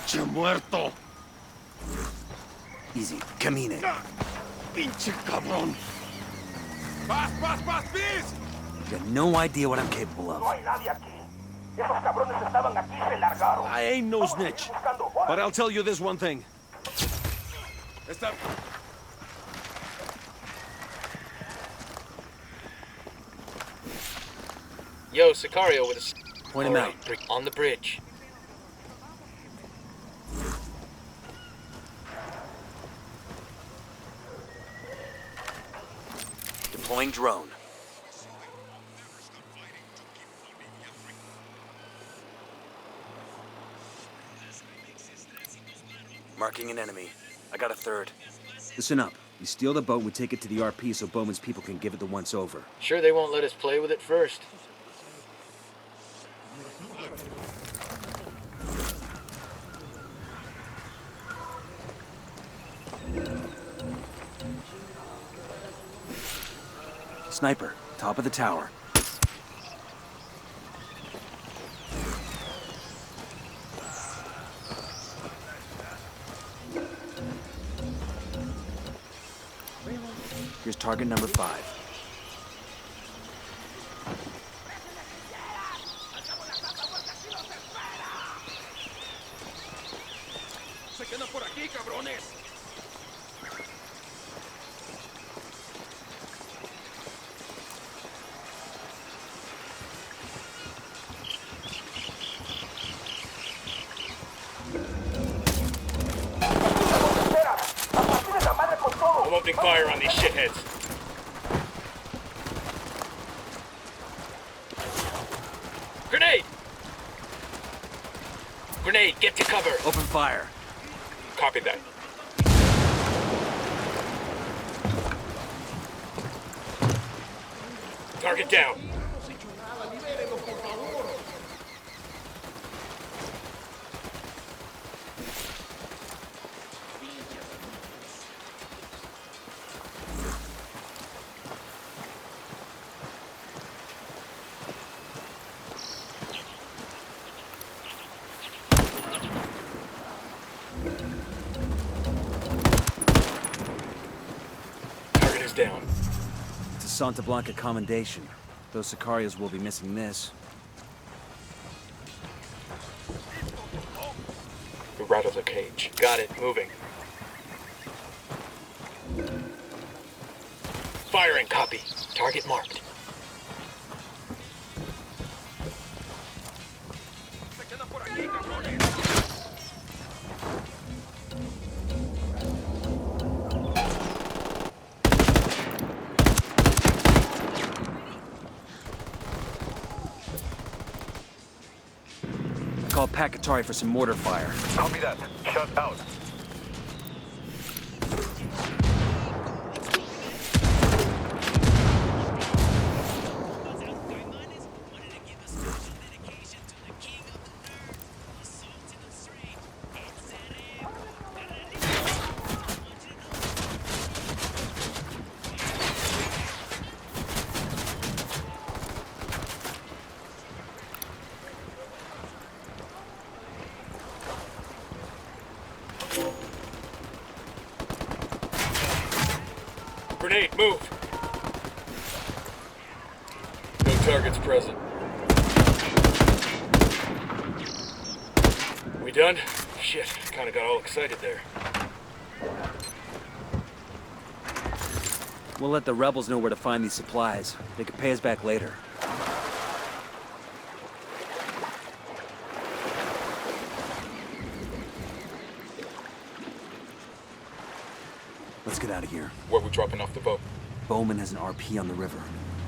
Pinche muerto. Easy, camine. Pinche cabrón. ¡Paz, please! You got no idea what I'm capable No of. hay nadie aquí. Esos cabrones estaban aquí y se largaron. I ain't no snitch. But I'll tell you this one thing. Yo, Sicario with a... Point him out. On the bridge. Deploying drone. Marking an enemy. I got a third. Listen up. You steal the boat, we take it to the RP so Bowman's people can give it the once-over. Sure they won't let us play with it first. Sniper, top of the tower. Here's target number 5. Se quedan por aquí, cabrones. I'm opening fire on these shitheads. Grenade! Grenade, get to cover. Open fire. Copy that. Target down. Target is down. It's a Santa Blanca commendation. Those Sicarios will be missing this. We rattled the cage. Got it. Moving. Firing. Copy. Target marked. Se quedan por aquí, cabrones. Call Pakatari for some mortar fire. Copy that. Shut out. Grenade, move! No targets present. We done? Shit, kinda got all excited there. We'll let the rebels know where to find these supplies. They can pay us back later. Let's get out of here. Where we dropping off the boat? Bowman has an RP on the river.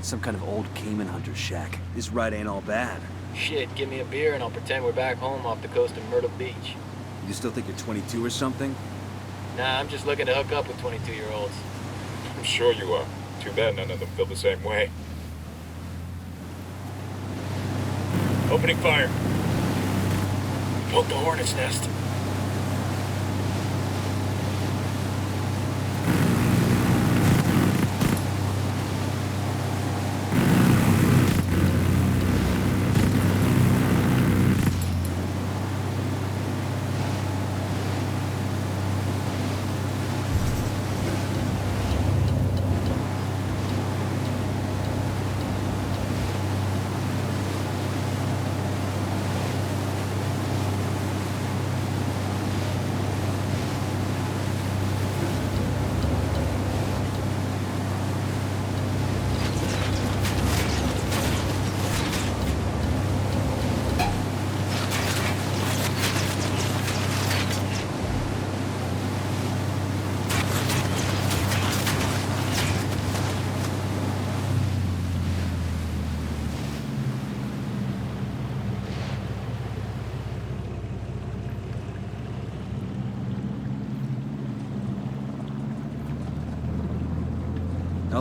Some kind of old Cayman hunter's shack. This ride ain't all bad. Shit, give me a beer and I'll pretend we're back home off the coast of Myrtle Beach. You still think you're 22 or something? Nah, I'm just looking to hook up with 22-year-olds. I'm sure you are. Too bad none of them feel the same way. Opening fire. Poke the hornet's nest.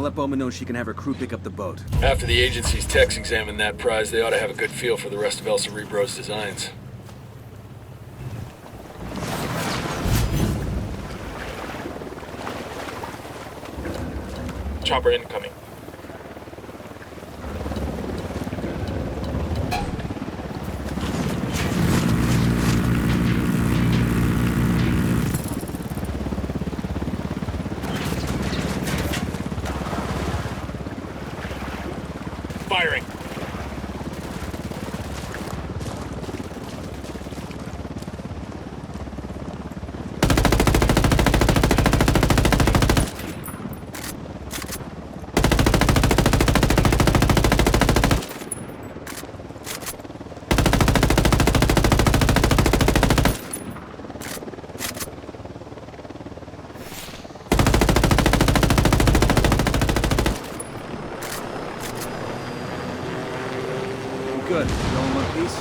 let Bowman know she can have her crew pick up the boat. After the agency's techs examine that prize, they ought to have a good feel for the rest of El Cerebro's designs. Chopper incoming. Firing. Good. You all in one piece?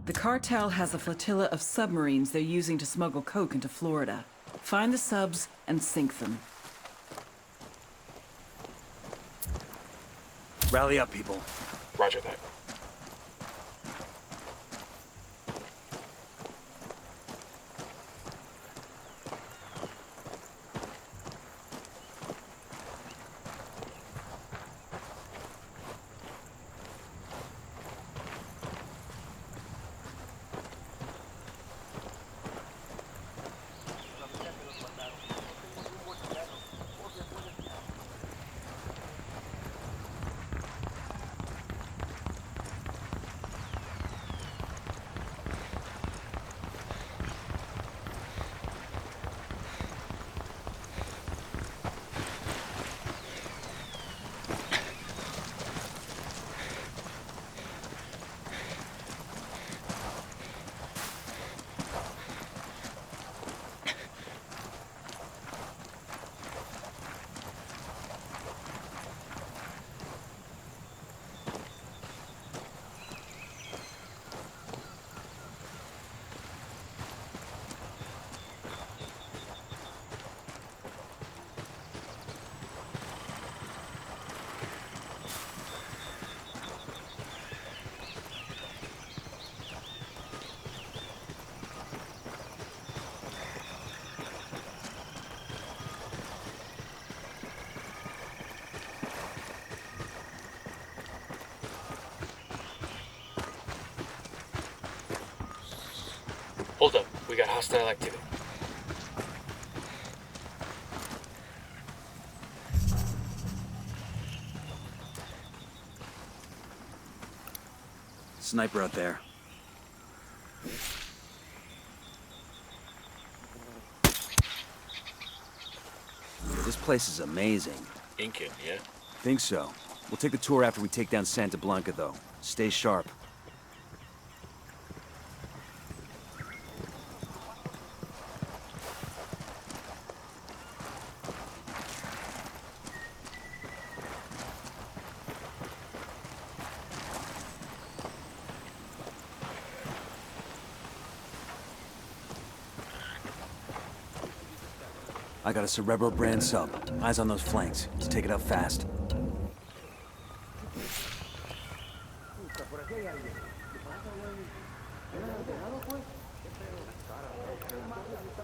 The cartel has a flotilla of submarines they're using to smuggle coke into Florida. Find the subs and sink them. Rally up, people. Roger that. Hold up. We got hostile activity. Sniper out there. This place is amazing. Incan, yeah? Think so. We'll take the tour after we take down Santa Blanca, though. Stay sharp. I got a Cerebro brand sub. Eyes on those flanks. Let's take it out fast.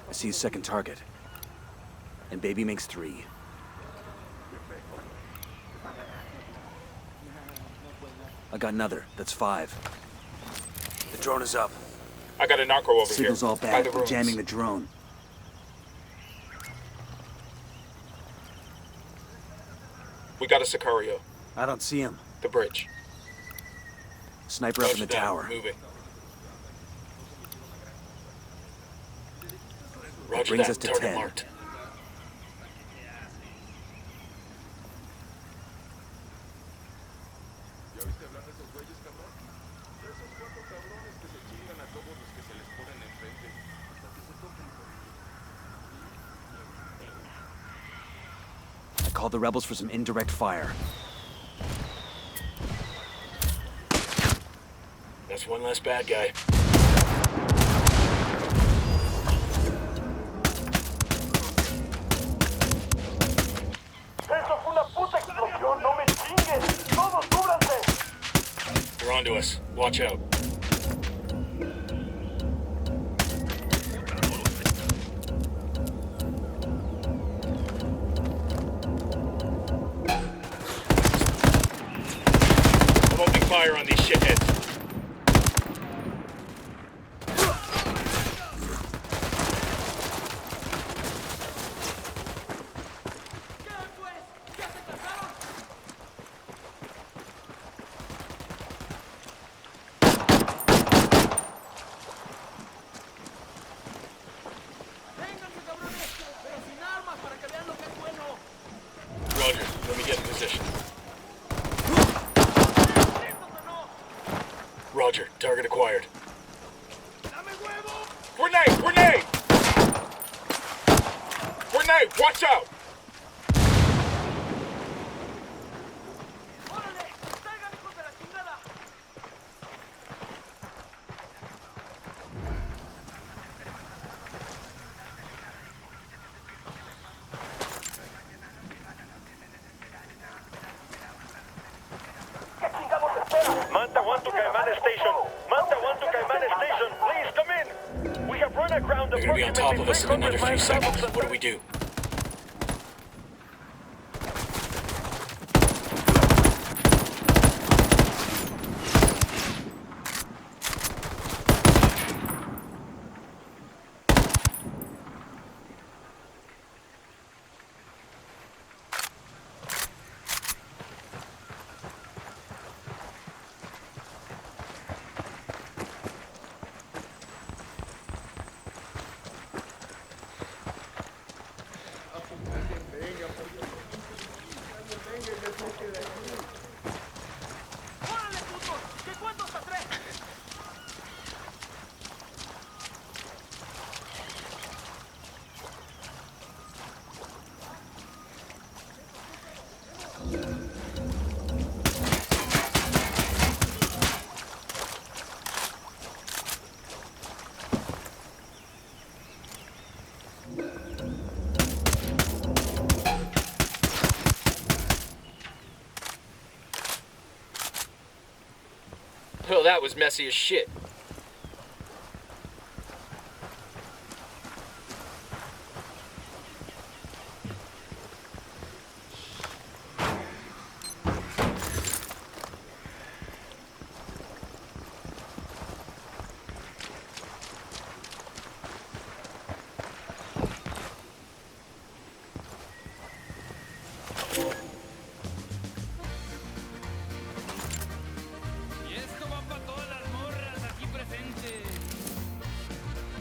I see a second target. And baby makes 3. I got another. That's 5. The drone is up. I got a narco over here. Signal's all by bad. the We're ruins. jamming the drone. We got a Sicario. I don't see him. The bridge. Sniper up in the Roger that. tower. Moving. That Roger brings that. us to Target 10. marked. viste hablar de esos güeyes, cabrón? De esos cuatro cabrones que se chingan a todos los que se les ponen enfrente. Hasta que se toquen con I called the rebels for some indirect fire. That's one less bad guy. Eso fue una puta explosión, no me chingues. Todos cúbranse. They're onto us. Watch out. I'm opening fire on these shitheads. Roger, let me get in position. Roger, target acquired. Grenade! Grenade! Grenade! Watch out! ¿Qué chingados esperas? Manta 1 to Caimán Station. Manta 1 to Caimán Station. Please come in. We have run aground They're gonna be on top of us in another few seconds. What do we do? Well, that was messy as shit. Y esto va para todas las morras aquí presentes.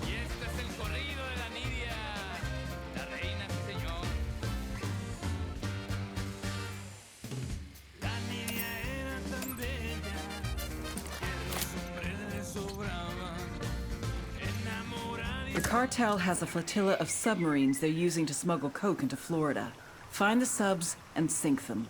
Y este es el corrido de la Nidia, la reina, sí señor. La Nidia era tan bella que los hombres le sobraban. Enamorada y The cartel has a flotilla of submarines they're using to smuggle coke into Florida. Find the subs and sink them.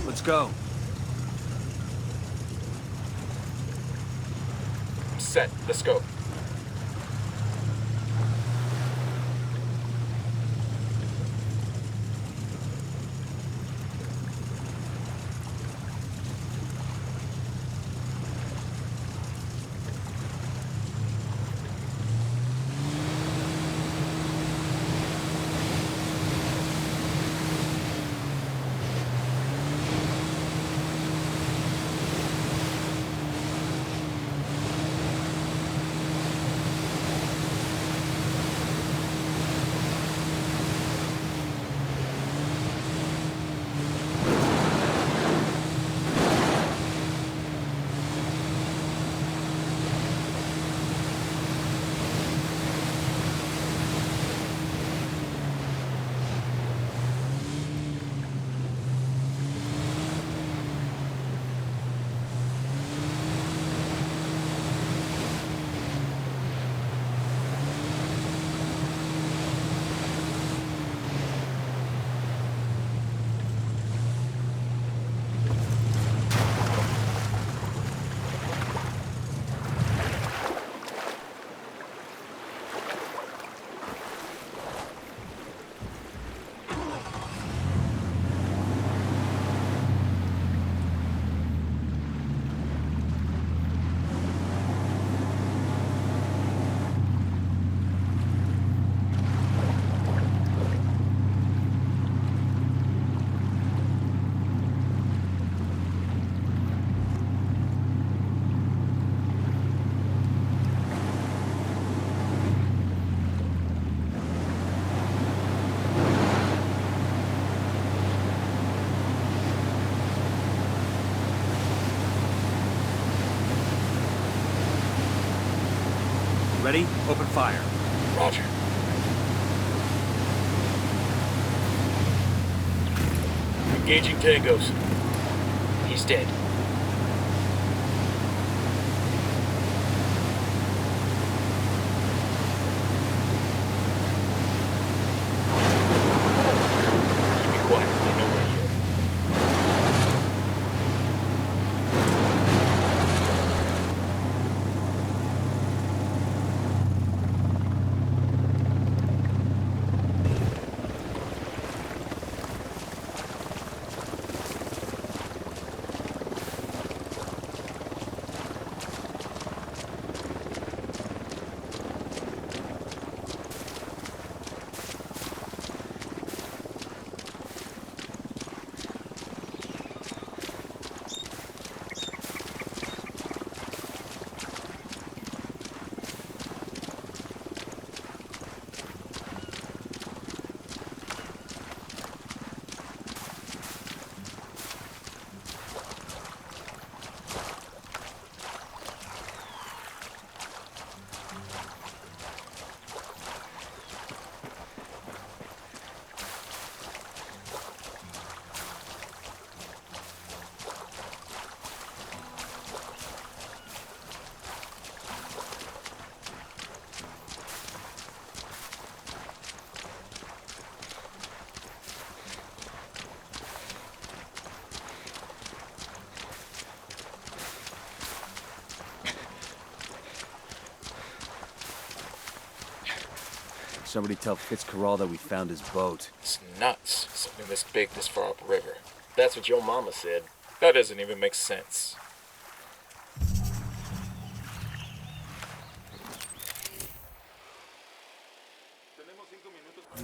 Let's go. Set. Let's go. Ready? Open fire. Roger. Engaging tangos. He's dead. Be quiet. They know we're here. Somebody tell Fitzcarrall that we found his boat. It's nuts. Something this big this far upriver. That's what your mama said. That doesn't even make sense. Tenemos 5 minutos para...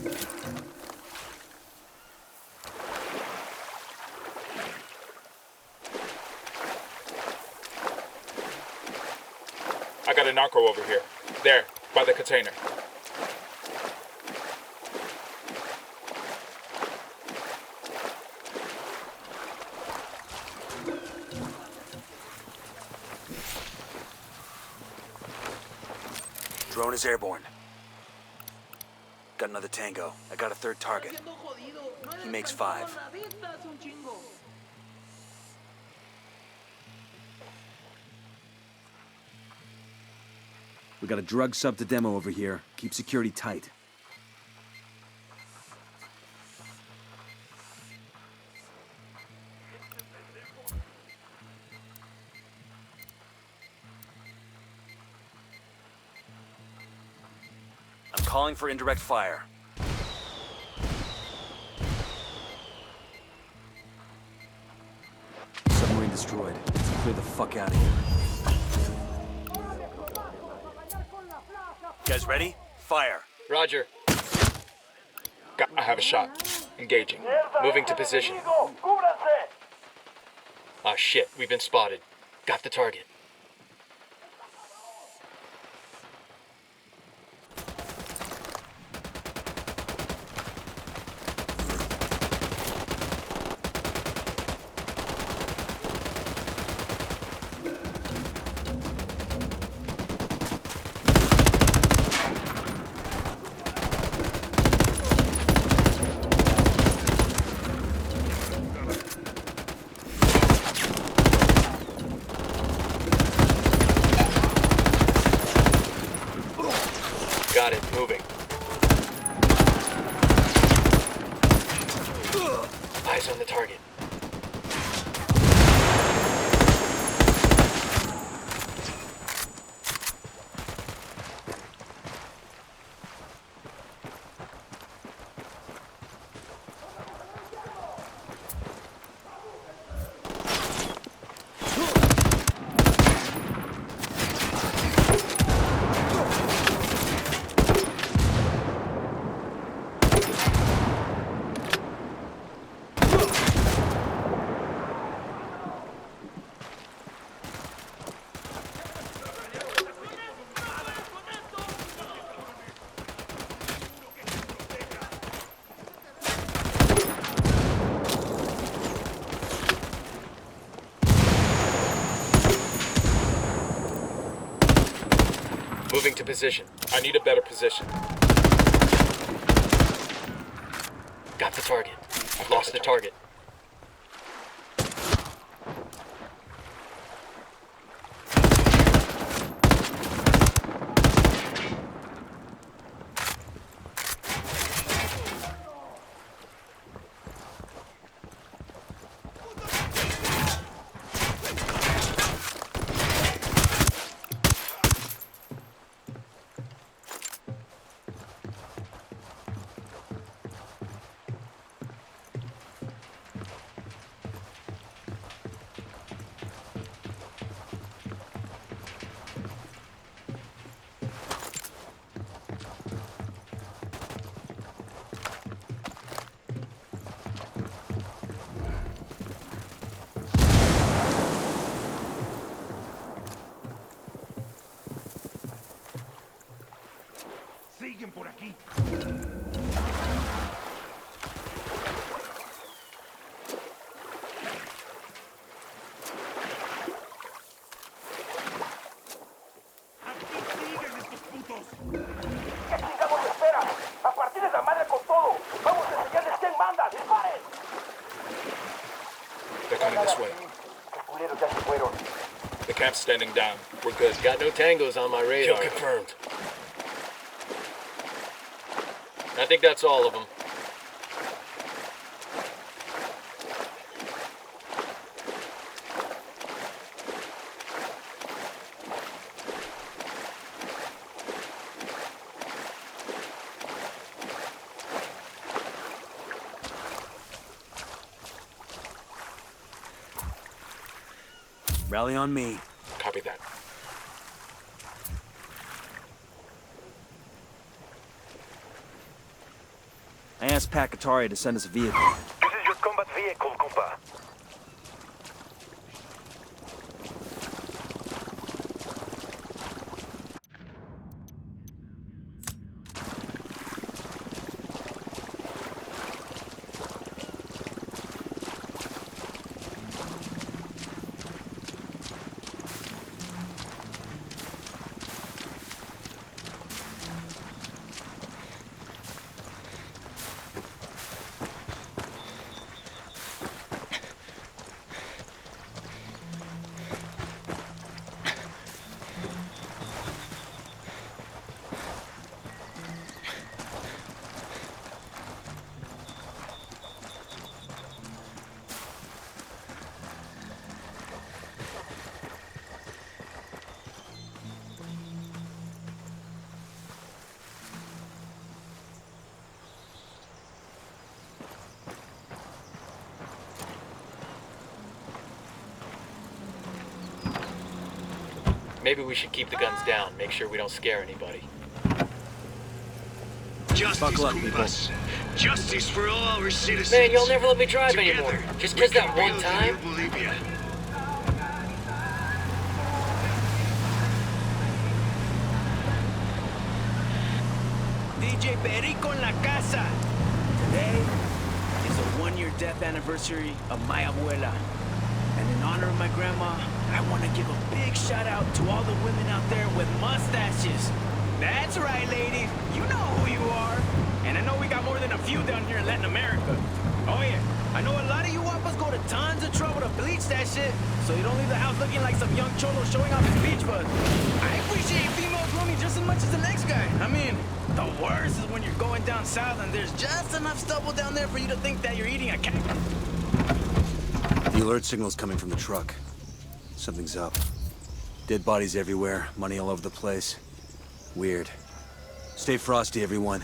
I got a narco over here. There, by the container. Drone is airborne. Got another tango. I got a third target. He makes 5. We got a drug sub to demo over here. Keep security tight. I'm calling for indirect fire. Submarine destroyed. Let's clear the fuck out of here. You guys ready? Fire. Roger. I have a shot. Engaging. Moving to position. ¡Cúbranse! Ah, shit. We've been spotted. Got the target. Got it. Moving. Eyes on the target. Moving to position. I need a better position. Got the target. I've lost the target. Siguen por aquí. Aquí siguen estos putos. ¿Qué chingados esperan? A partir de la madre con todo. Vamos a enseñarles quién manda. ¡Disparen! They're coming this way. Los culeros ya se fueron. The camp's standing down. We're good. Got no tangos on my radar. Kill confirmed. I think that's all of them. Rally on me. Copy that. I asked Pacatari to send us a vehicle. This is your combat vehicle, compa. Maybe we should keep the guns down, make sure we don't scare anybody. Justice, Buckle up, people. Justice for all our citizens. Man, y'all never let me drive Together, anymore. Just we 'cause can that one build a time? new Bolivia. DJ Perico en la casa. Today is the one-year death anniversary of my abuela. And in honor of my grandma, I want to give a big shout out to all the women out there with mustaches. That's right, ladies. You know who you are. And I know we got more than a few down here in Latin America. Oh yeah, I know a lot of you wapas go to tons of trouble to bleach that shit, so you don't leave the house looking like some young cholo showing off his beach bug. I appreciate females grooming just as much as the next guy. I mean, the worst is when you're going down south and there's just enough stubble down there for you to think that you're eating a cat. The alert signal's coming from the truck. Something's up. Dead bodies everywhere, money all over the place. Weird. Stay frosty, everyone.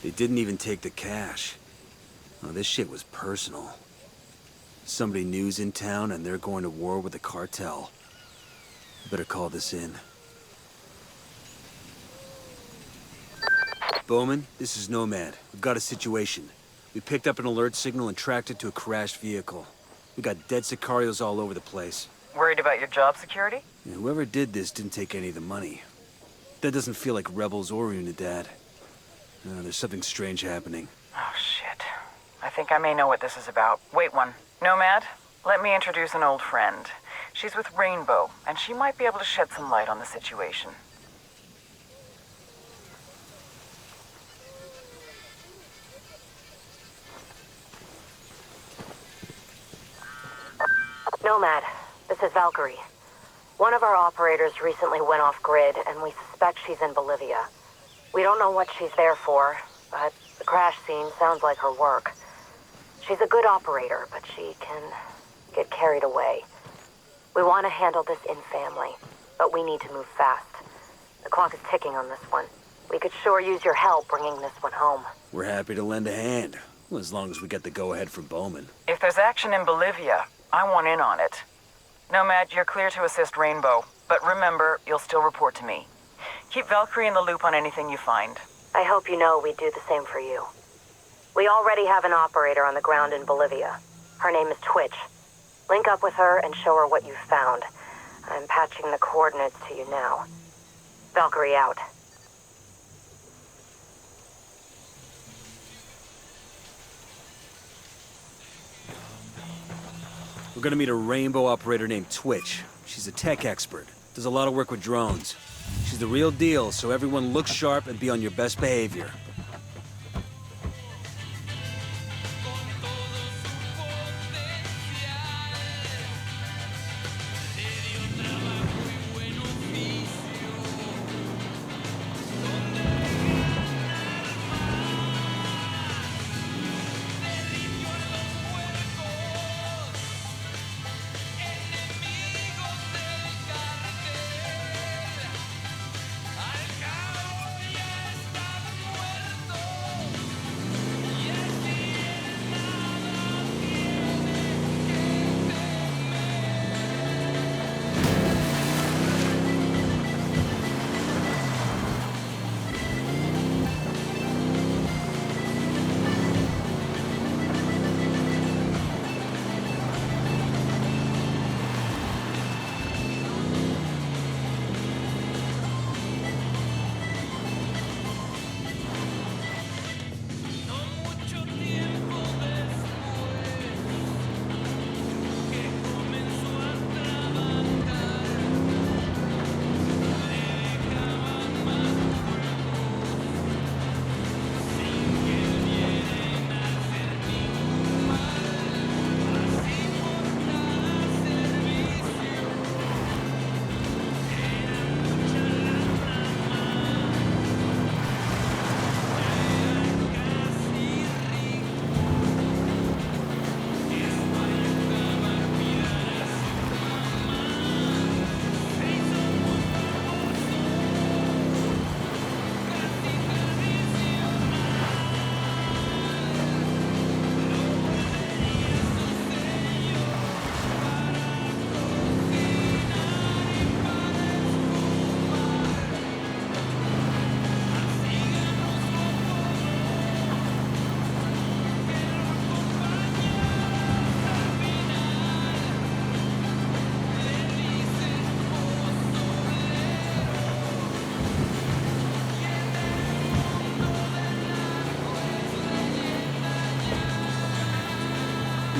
They didn't even take the cash. Oh, this shit was personal. Somebody new's in town and they're going to war with the cartel. Better call this in. Bowman, this is Nomad. We've got a situation. We picked up an alert signal and tracked it to a crashed vehicle. We got dead sicarios all over the place. Worried about your job security? Yeah, whoever did this didn't take any of the money. That doesn't feel like rebels or Unidad. There's something strange happening. Oh, shit. I think I may know what this is about. Wait one. Nomad, let me introduce an old friend. She's with Rainbow, and she might be able to shed some light on the situation. Nomad, this is Valkyrie. One of our operators recently went off grid, and we suspect she's in Bolivia. We don't know what she's there for, but the crash scene sounds like her work. She's a good operator, but she can get carried away. We want to handle this in family, but we need to move fast. The clock is ticking on this one. We could sure use your help bringing this one home. We're happy to lend a hand, as long as we get the go-ahead from Bowman. If there's action in Bolivia, I want in on it. Nomad, you're clear to assist Rainbow, but remember, you'll still report to me. Keep Valkyrie in the loop on anything you find. I hope you know we'd do the same for you. We already have an operator on the ground in Bolivia. Her name is Twitch. Link up with her and show her what you've found. I'm patching the coordinates to you now. Valkyrie out. We're gonna meet a Rainbow operator named Twitch. She's a tech expert. Does a lot of work with drones. She's the real deal, so everyone look sharp and be on your best behavior.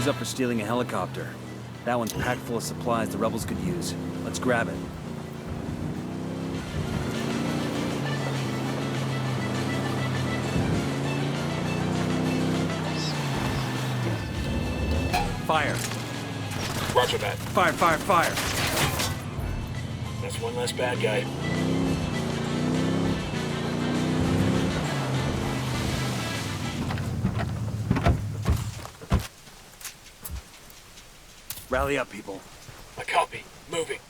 He's up for stealing a helicopter. That one's packed full of supplies the rebels could use. Let's grab it. Fire. Roger that. Fire, fire, fire. That's one less bad guy. Rally up, people. A copy. Moving.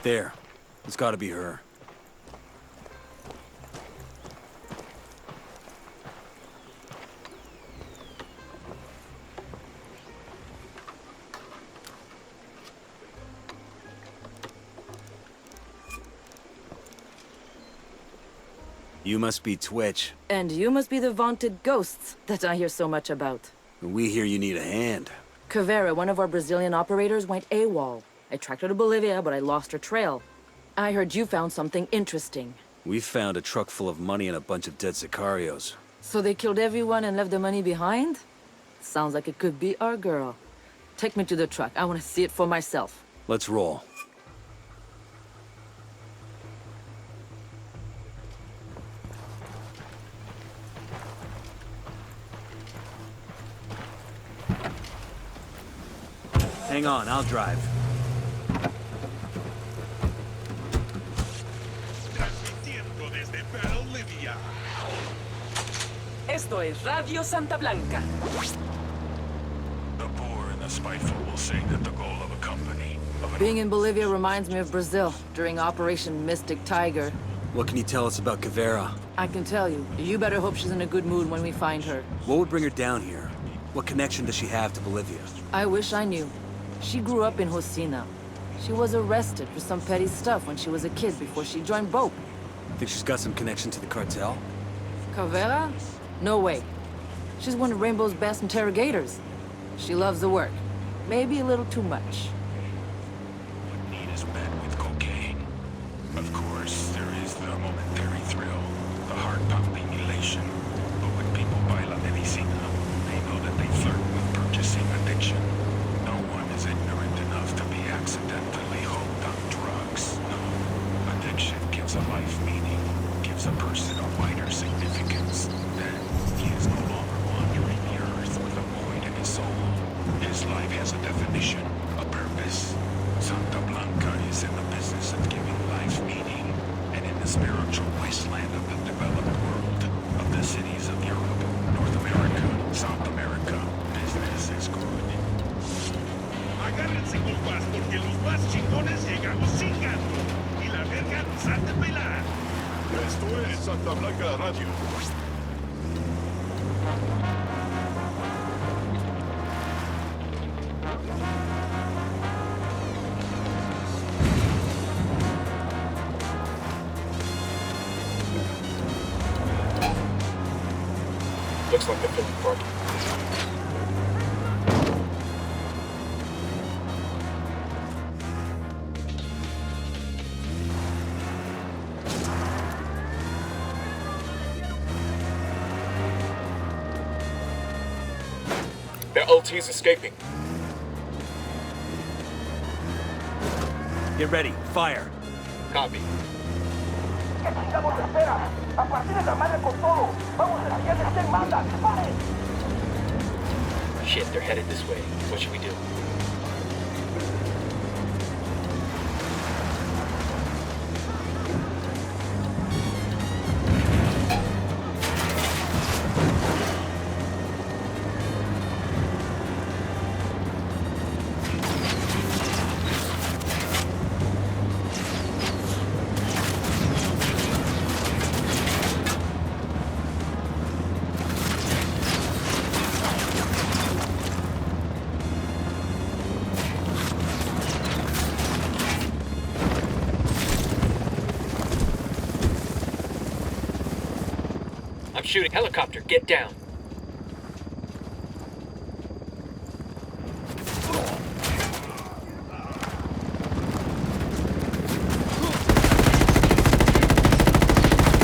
There. It's gotta be her. You must be Twitch. And you must be the vaunted ghosts that I hear so much about. We hear you need a hand. Caveira, one of our Brazilian operators, went AWOL. I tracked her to Bolivia, but I lost her trail. I heard you found something interesting. We found a truck full of money and a bunch of dead sicarios. So they killed everyone and left the money behind? Sounds like it could be our girl. Take me to the truck. I want to see it for myself. Let's roll. Hang on, I'll drive. Transmitiendo desde Bolivia. Esto es Radio Santa Blanca. The poor and the spiteful will say that the goal of a company... Being in Bolivia reminds me of Brazil during Operation Mystic Tiger. What can you tell us about Caveira? I can tell you. You better hope she's in a good mood when we find her. What would bring her down here? What connection does she have to Bolivia? I wish I knew. She grew up in Rosina. She was arrested for some petty stuff when she was a kid before she joined BOPE. Think she's got some connection to the cartel? Caveira? No way. She's one of Rainbow's best interrogators. She loves the work. Maybe a little too much. What need is met with cocaine. Of course, there is the momentary thrill, the heart-pumping elation. But when people buy La Medicina, they know that they flirt with purchasing addiction. No one is ignorant enough to be accidentally hooked on drugs. No. Addiction gives a life meaning, gives a person a wider significance. Then, he is no longer wandering the earth with a void in his soul. His life has a definition, a purpose. Santa Blanca is in the business of giving life meaning, and in the spiritual wasteland of the developed world, of the cities of Europe, North America, South America, business is good. Agárrense compas, porque los más chingones llegamos chingando, y la verga nos ha de pelar. Esto es Santa Blanca Radio. Looks like the filling park. Their LT's escaping. Get ready, fire. Copy. ¿Qué chingados espera? A partir de la madre con todo. Vamos a enseñarles quién manda. ¡Disparen! Shit, they're headed this way. What should we do? I'm shooting. Helicopter, get down.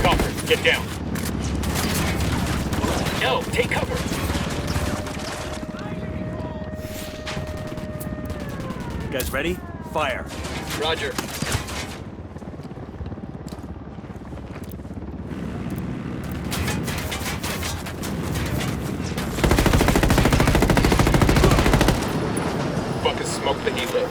Copter, get down. No, take cover. You guys ready? Fire. Roger. Fucking smoke the helo.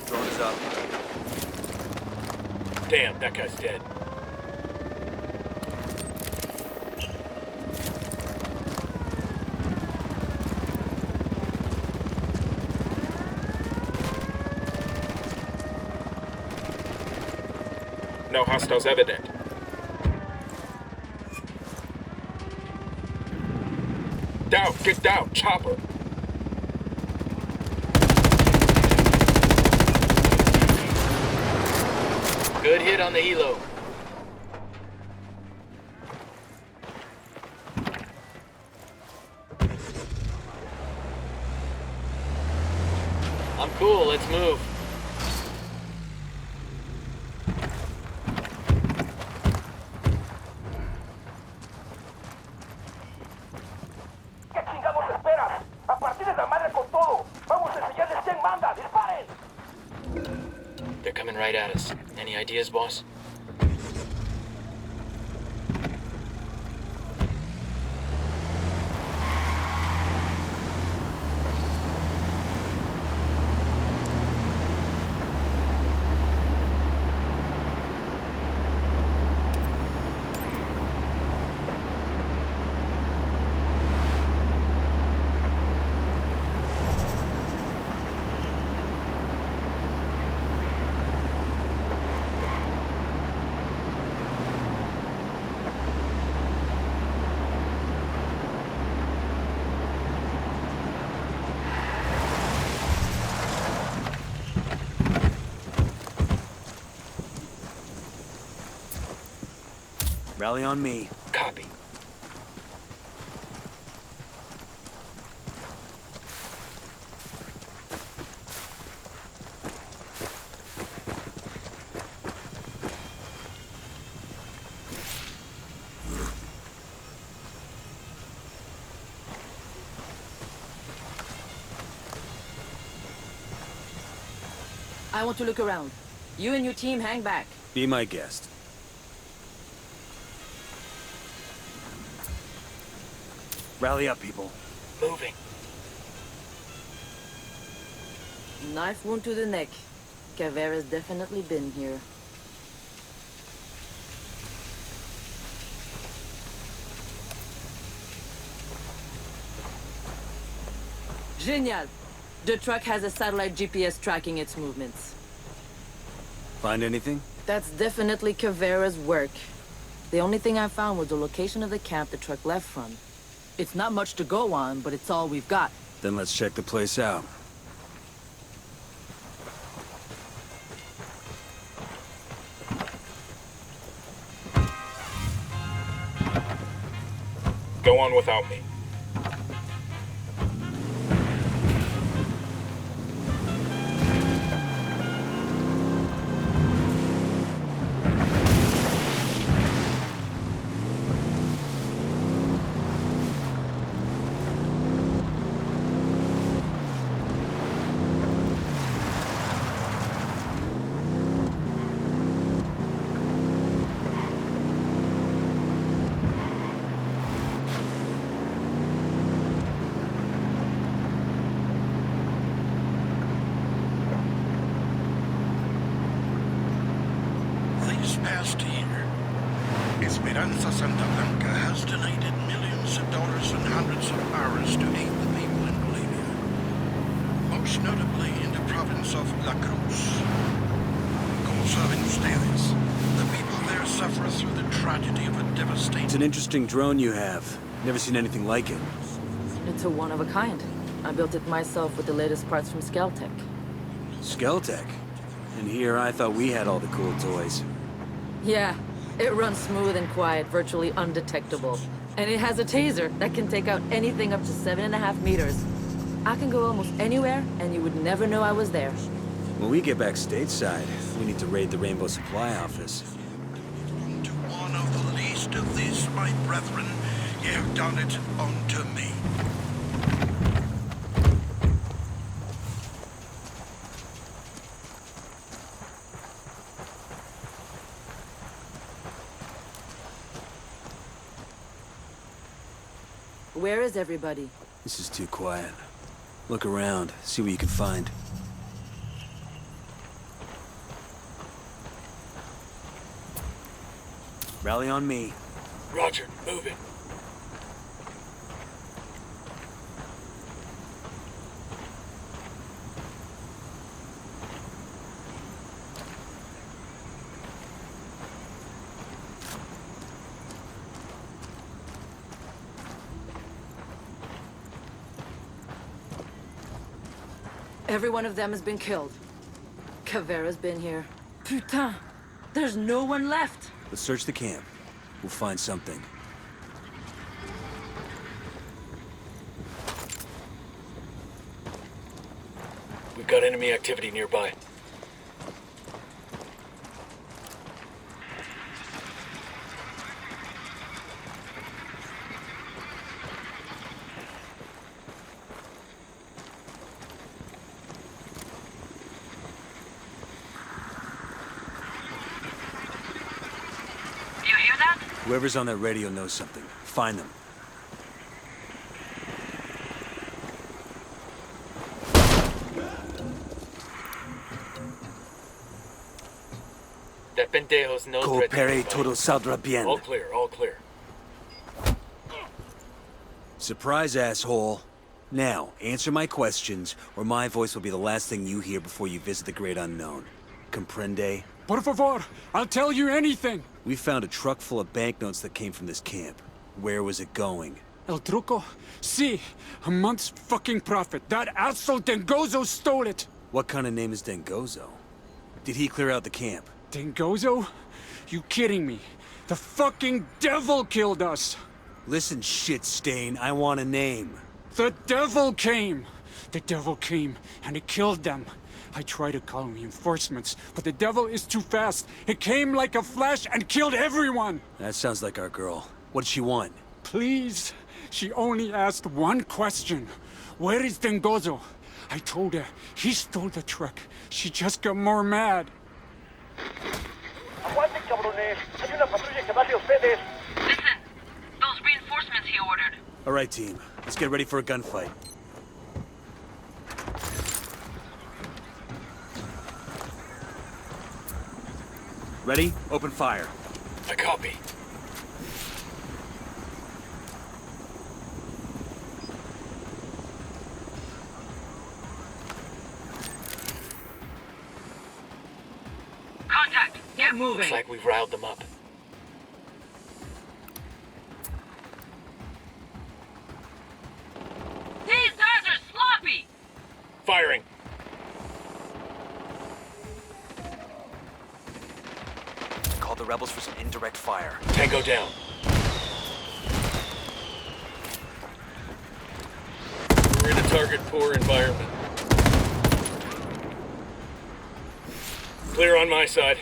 Drone is up. Damn, that guy's dead. No hostiles evident. Down, get down, chopper. Good hit on the helo. I'm cool, let's move. ¿Qué chingados esperas? A partir de la madre con todo. Vamos a enseñarles quién manda. ¡Disparen! They're coming right at us. Any ideas, boss? Rally on me. Copy. I want to look around. You and your team hang back. Be my guest. Rally up, people. Moving. Knife wound to the neck. Caveira's definitely been here. Genial! The truck has a satellite GPS tracking its movements. Find anything? That's definitely Caveira's work. The only thing I found was the location of the camp the truck left from. It's not much to go on, but it's all we've got. Then let's check the place out. Go on without me. This past year, Esperanza Santa Blanca has donated millions of dollars and hundreds of hours to aid the people in Bolivia. Most notably in the province of La Cruz. Como saben ustedes, the people there suffer through the tragedy of a devastating... It's an interesting drone you have. Never seen anything like it. It's a one of a kind. I built it myself with the latest parts from Skeltec. Skeltec? And here I thought we had all the cool toys. Yeah, it runs smooth and quiet, virtually undetectable. And it has a taser that can take out anything up to 7.5 meters. I can go almost anywhere, and you would never know I was there. When we get back stateside, we need to raid the Rainbow Supply office. To one of the least of these, my brethren, ye have done it unto me. Where is everybody? This is too quiet. Look around, see what you can find. Rally on me. Roger, move it. Every one of them has been killed. Caveira's been here. Putain! There's no one left! Let's search the camp. We'll find something. We've got enemy activity nearby. Whoever's on that radio knows something. Find them. That pendejo's no threat to Coopere, anybody. todo saldrá bien. All clear, all clear. Surprise, asshole. Now, answer my questions, or my voice will be the last thing you hear before you visit the great unknown. Comprende? Por favor, I'll tell you anything. We found a truck full of banknotes that came from this camp. Where was it going? El truco? Si, a month's fucking profit. That asshole Dengozo stole it. What kind of name is Dengozo? Did he clear out the camp? Dengozo? You kidding me? The fucking devil killed us. Listen, shit stain, I want a name. The devil came. The devil came, and it killed them. I tried to call reinforcements, but the devil is too fast. It came like a flash and killed everyone. That sounds like our girl. What did she want? Please. She only asked one question. Where is Dengozo? I told her he stole the truck. She just got more mad. Aguanten, cabrones. Hay una patrulla que va hacia ustedes. Listen, those reinforcements he ordered. All right, team. Let's get ready for a gunfight. Ready? Open fire. I copy. Contact! Get moving! Looks like we've riled them up. These guys are sloppy! Firing! Call the rebels for some indirect fire. Tango down. We're in a target-poor environment. Clear on my side.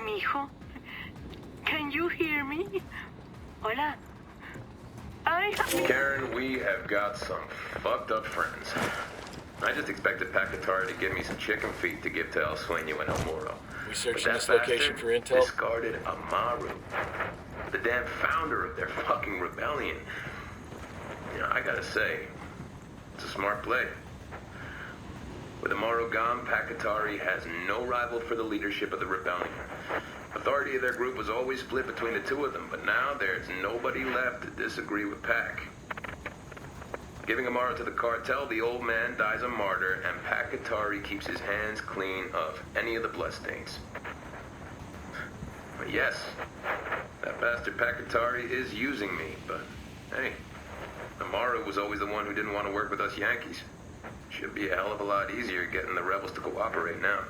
Mijo, can you hear me? Hola. Karen, we have got some fucked up friends. I just expected Pacatari to give me some chicken feet to give to El Sueño and El Moro. We searching this location for intel? Discarded Amaru, the damn founder of their fucking rebellion. You know, I gotta say, it's a smart play. With Amaru gone, Pacatari has no rival for the leadership of the rebellion. Authority of their group was always split between the two of them, but now there's nobody left to disagree with Pac. Giving Amaru to the cartel, the old man dies a martyr, and Pacatari keeps his hands clean of any of the bloodstains. But yes, that bastard Pakatari is using me, but hey, Amaru was always the one who didn't want to work with us Yankees. Should be a hell of a lot easier getting the rebels to cooperate now.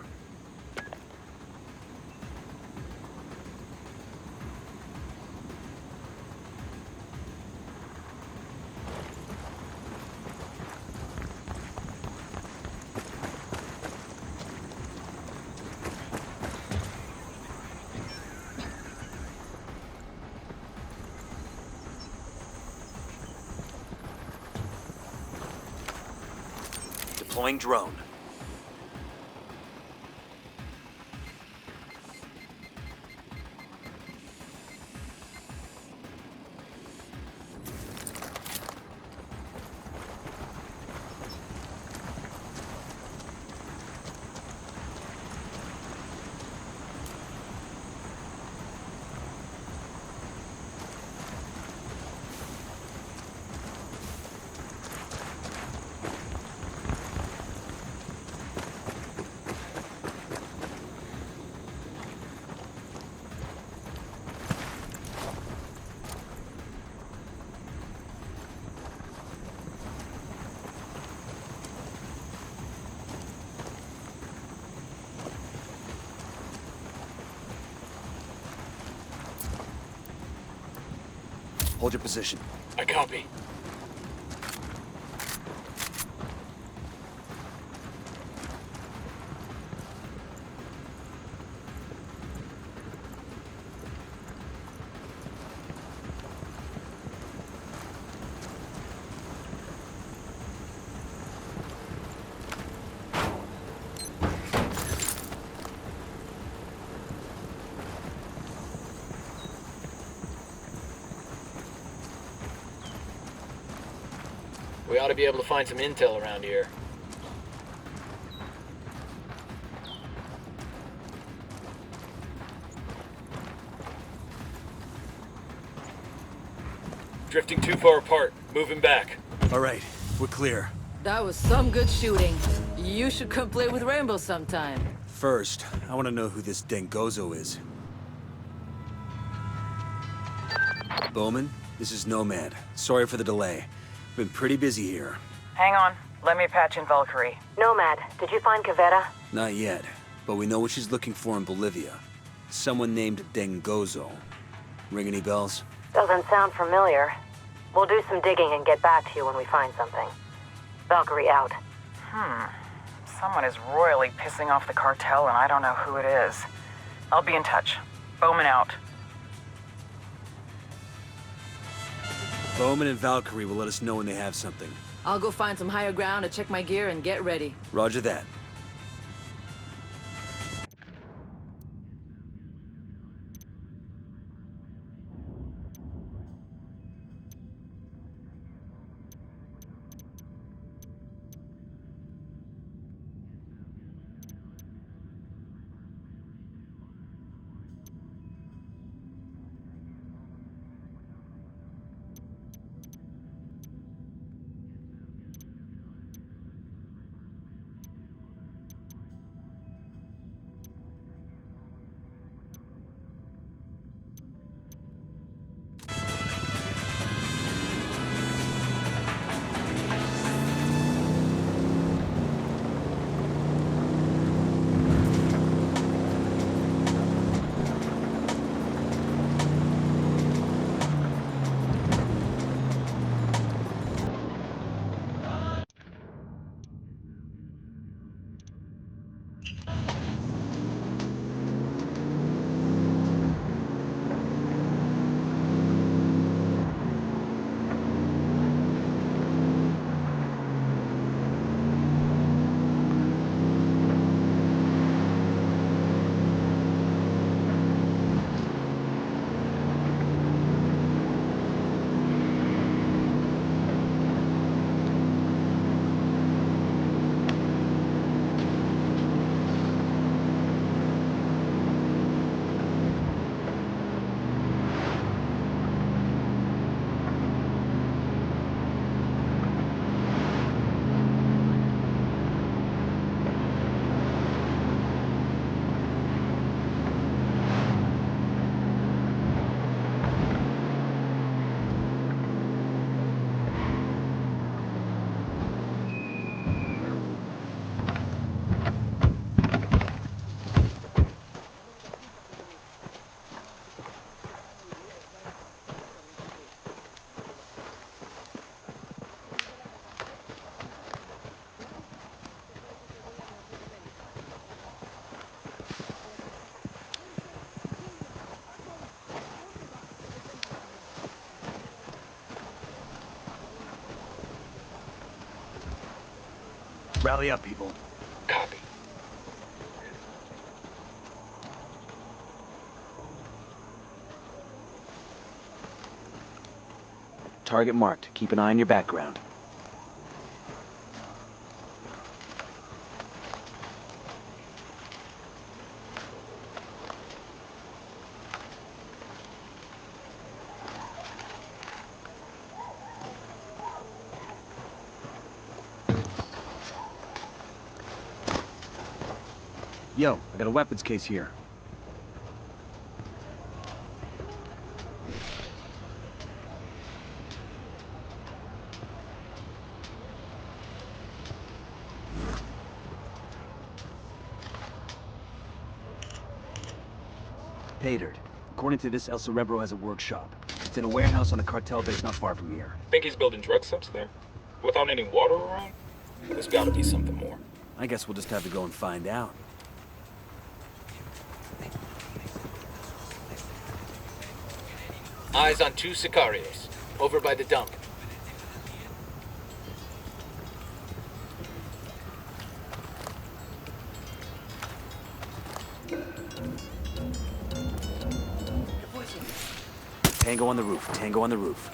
Deploying drone. Hold your position. I copy. We ought to be able to find some intel around here. Drifting too far apart. Moving back. All right, we're clear. That was some good shooting. You should come play with Rainbow sometime. First, I want to know who this Dengozo is. Bowman, this is Nomad. Sorry for the delay. Been pretty busy here. Hang on. Let me patch in Valkyrie. Nomad, did you find Cavetta? Not yet, but we know what she's looking for in Bolivia. Someone named Dengozo. Ring any bells? Doesn't sound familiar. We'll do some digging and get back to you when we find something. Valkyrie out. Someone is royally pissing off the cartel and I don't know who it is. I'll be in touch. Bowman out. Bowman and Valkyrie will let us know when they have something. I'll go find some higher ground to check my gear and get ready. Roger that. Rally up, people. Copy. Target marked. Keep an eye on your background. Yo, I got a weapons case here. Patered. According to this, El Cerebro has a workshop. It's in a warehouse on a cartel base not far from here. Think he's building drug subs there? Without any water around? There's gotta be something more. I guess we'll just have to go and find out. Eyes on 2 Sicarios, over by the dump. Tango on the roof. Tango on the roof.